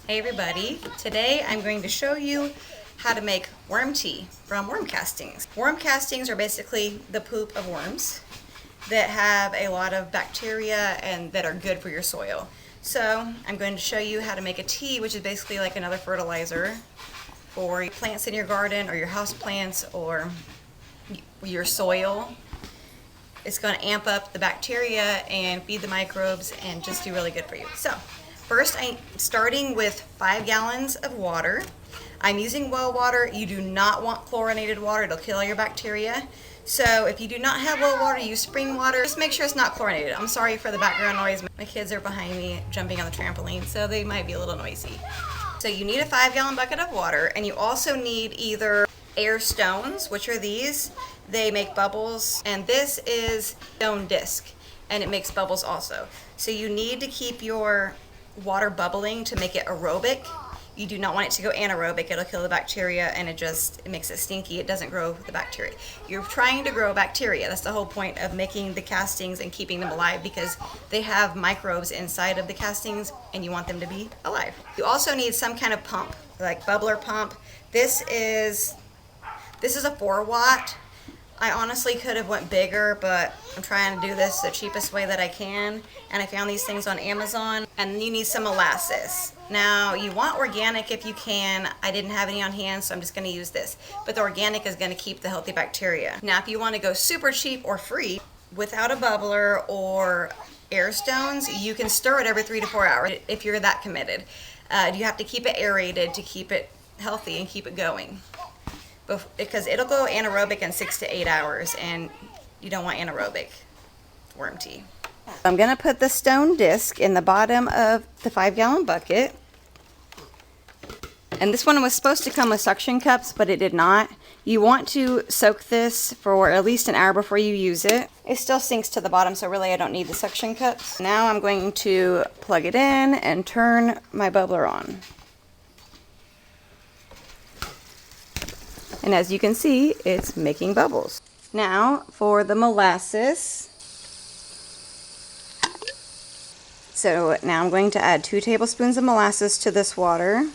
Hey everybody, today I'm going to show you how to make worm tea from worm castings. Worm castings are basically the poop of worms that have a lot of bacteria and that are good for your soil. So I'm going to show you how to make a tea, which is basically like another fertilizer for plants in your garden or your house plants or your soil. It's going to amp up the bacteria and feed the microbes and just do really good for you. So first, I'm starting with 5 gallons of water. I'm using well water. You do not want chlorinated water. It'll kill all your bacteria. So if you do not have well water, use spring water. Just make sure it's not chlorinated. I'm sorry for the background noise. My kids are behind me jumping on the trampoline, so they might be a little noisy. So you need a 5-gallon bucket of water, and you also need either air stones, which are these. They make bubbles, and this is stone disc, and it makes bubbles also. So you need to keep your water bubbling to make it aerobic. You do not want it to go anaerobic. It'll kill the bacteria and it makes it stinky. It doesn't grow the bacteria. You're trying to grow bacteria. That's the whole point of making the castings and keeping them alive, because they have microbes inside of the castings and you want them to be alive. You also need some kind of pump, like bubbler pump. This is a 4-watt. I honestly could have went bigger, but I'm trying to do this the cheapest way that I can, and I found these things on Amazon. And then you need some molasses. Now, you want organic if you can. I didn't have any on hand, so I'm just going to use this. But the organic is going to keep the healthy bacteria. Now, if you want to go super cheap or free, without a bubbler or air stones, you can stir it every 3 to 4 hours if you're that committed. You have to keep it aerated to keep it healthy and keep it going, because it'll go anaerobic in 6 to 8 hours, and you don't want anaerobic worm tea. I'm going to put the stone disc in the bottom of the 5-gallon bucket. And this one was supposed to come with suction cups, but it did not. You want to soak this for at least an hour before you use it. It still sinks to the bottom, so really I don't need the suction cups. Now I'm going to plug it in and turn my bubbler on. And as you can see, it's making bubbles. Now for the molasses. So now I'm going to add 2 tablespoons of molasses to this water.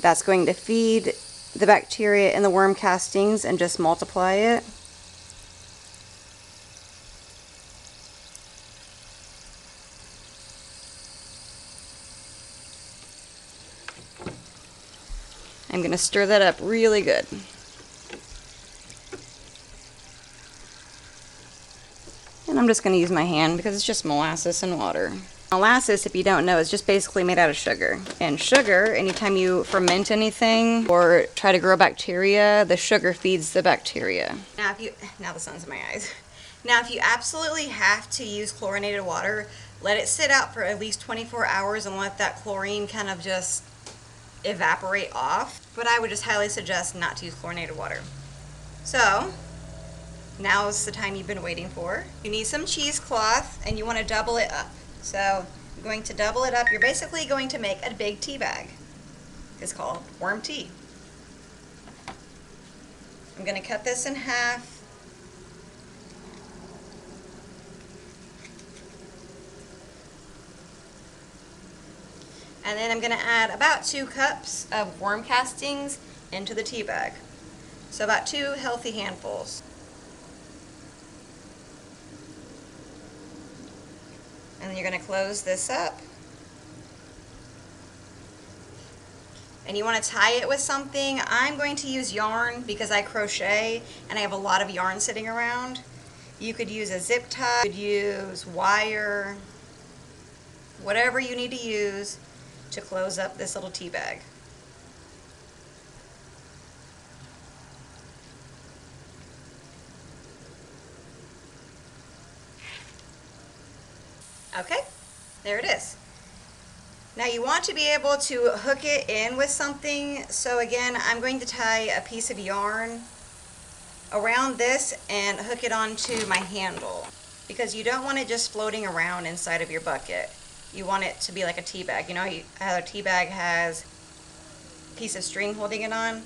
That's going to feed the bacteria in the worm castings and just multiply it. I'm going to stir that up really good. And I'm just going to use my hand because it's just molasses and water. Molasses, if you don't know, is just basically made out of sugar. And sugar, anytime you ferment anything or try to grow bacteria, the sugar feeds the bacteria. Now the sun's in my eyes. Now if you absolutely have to use chlorinated water, let it sit out for at least 24 hours and let that chlorine kind of just evaporate off. But I would just highly suggest not to use chlorinated water. So now is the time you've been waiting for. You need some cheesecloth, and you want to double it up. So I'm going to double it up. You're basically going to make a big tea bag. It's called worm tea. I'm going to cut this in half. And then I'm going to add about 2 cups of worm castings into the tea bag. So about 2 healthy handfuls. And then you're going to close this up. And you want to tie it with something. I'm going to use yarn because I crochet and I have a lot of yarn sitting around. You could use a zip tie, you could use wire, whatever you need to use to close up this little tea bag. Okay, there it is. Now you want to be able to hook it in with something. So again, I'm going to tie a piece of yarn around this and hook it onto my handle, because you don't want it just floating around inside of your bucket. You want it to be like a tea bag. You know how a tea bag has a piece of string holding it on?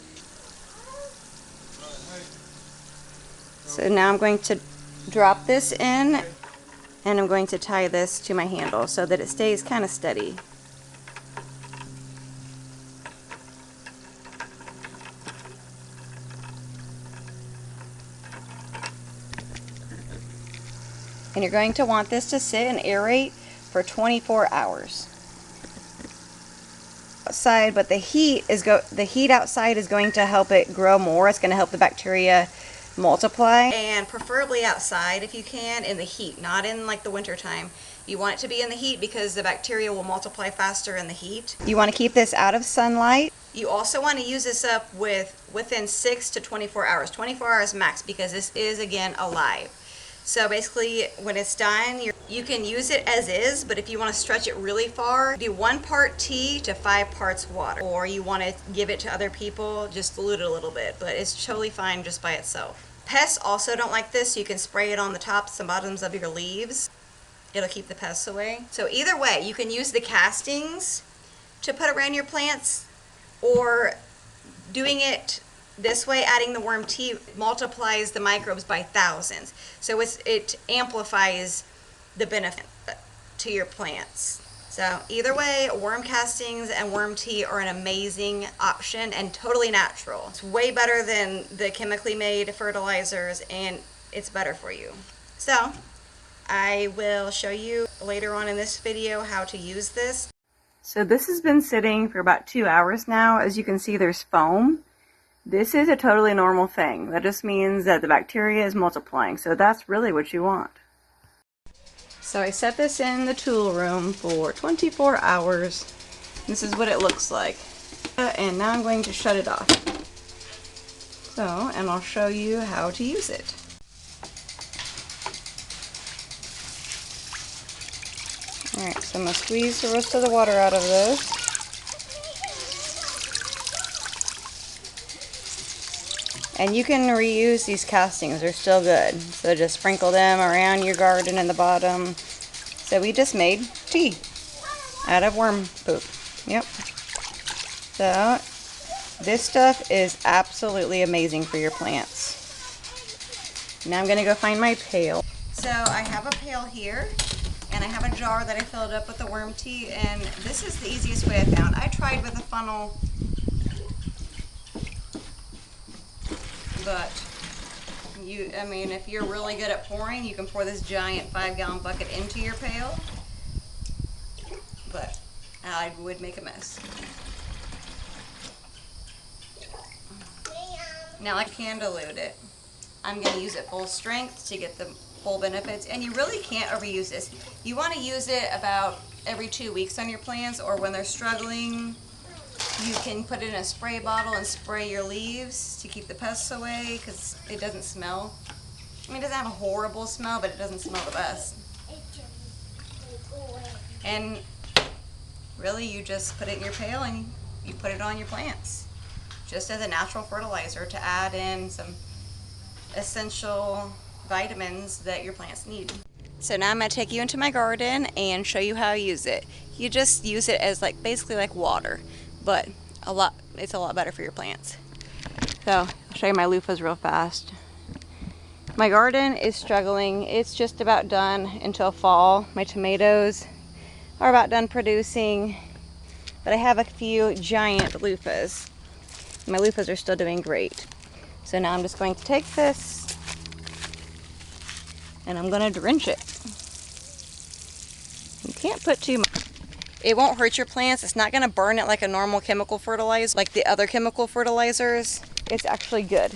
So now I'm going to drop this in, and I'm going to tie this to my handle so that it stays kind of steady. And you're going to want this to sit and aerate for 24 hours. Outside, but the heat outside is going to help it grow more. It's going to help the bacteria multiply. And preferably outside if you can, in the heat, not in like the winter time. You want it to be in the heat because the bacteria will multiply faster in the heat. You want to keep this out of sunlight. You also want to use this up within 6 to 24 hours. 24 hours max, because this is, again, alive. So basically, when it's done, you can use it as is, but if you want to stretch it really far, do 1 part tea to 5 parts water. Or you want to give it to other people, just dilute it a little bit, but it's totally fine just by itself. Pests also don't like this, so you can spray it on the tops and bottoms of your leaves. It'll keep the pests away. So either way, you can use the castings to put around your plants, or doing it this way, adding the worm tea multiplies the microbes by thousands. So it amplifies the benefit to your plants. So either way, worm castings and worm tea are an amazing option and totally natural. It's way better than the chemically made fertilizers, and it's better for you. So I will show you later on in this video how to use this. So this has been sitting for about 2 hours now. As you can see, there's foam. This is a totally normal thing. That just means that the bacteria is multiplying. So that's really what you want. So I set this in the tool room for 24 hours. This is what it looks like. And now I'm going to shut it off. So, and I'll show you how to use it. Alright, so I'm going to squeeze the rest of the water out of this. And you can reuse these castings, they're still good. So just sprinkle them around your garden in the bottom. So we just made tea out of worm poop. Yep. So this stuff is absolutely amazing for your plants. Now I'm going to go find my pail. So I have a pail here, and I have a jar that I filled up with the worm tea, and this is the easiest way I found. I tried with a funnel, but if you're really good at pouring, you can pour this giant 5-gallon bucket into your pail, but I would make a mess. Now I can dilute it. I'm going to use it full strength to get the full benefits, and you really can't overuse this. You want to use it about every 2 weeks on your plants, or when they're struggling, you can put it in a spray bottle and spray your leaves to keep the pests away, because it doesn't smell. It doesn't have a horrible smell, but it doesn't smell the best. And really, you just put it in your pail and you put it on your plants, just as a natural fertilizer to add in some essential vitamins that your plants need. So now I'm going to take you into my garden and show you how I use it. You just use it as basically like water, but it's a lot better for your plants. So I'll show you my loofahs real fast. My garden is struggling. It's just about done until fall. My tomatoes are about done producing, but I have a few giant loofahs. My loofahs are still doing great. So now I'm just going to take this and I'm going to drench it. You can't put too much. It won't hurt your plants. It's not going to burn it like a normal chemical fertilizer, like the other chemical fertilizers. It's actually good.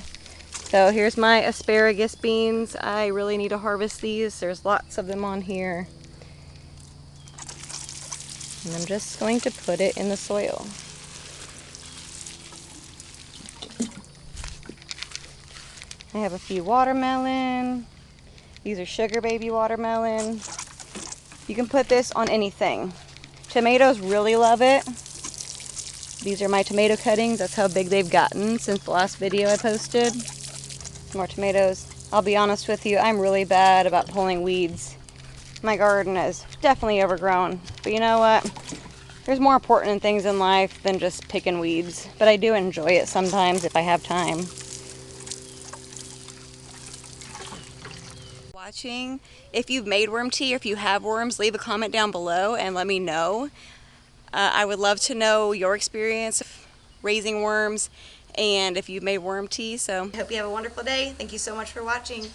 So here's my asparagus beans. I really need to harvest these. There's lots of them on here. And I'm just going to put it in the soil. I have a few watermelon. These are sugar baby watermelon. You can put this on anything. Tomatoes really love it. These are my tomato cuttings. That's how big they've gotten since the last video I posted. More tomatoes. I'll be honest with you, I'm really bad about pulling weeds. My garden is definitely overgrown. But you know what? There's more important things in life than just picking weeds. But I do enjoy it sometimes if I have time. Watching. If you've made worm tea or if you have worms, leave a comment down below and let me know. I would love to know your experience of raising worms and if you've made worm tea. So I hope you have a wonderful day. Thank you so much for watching.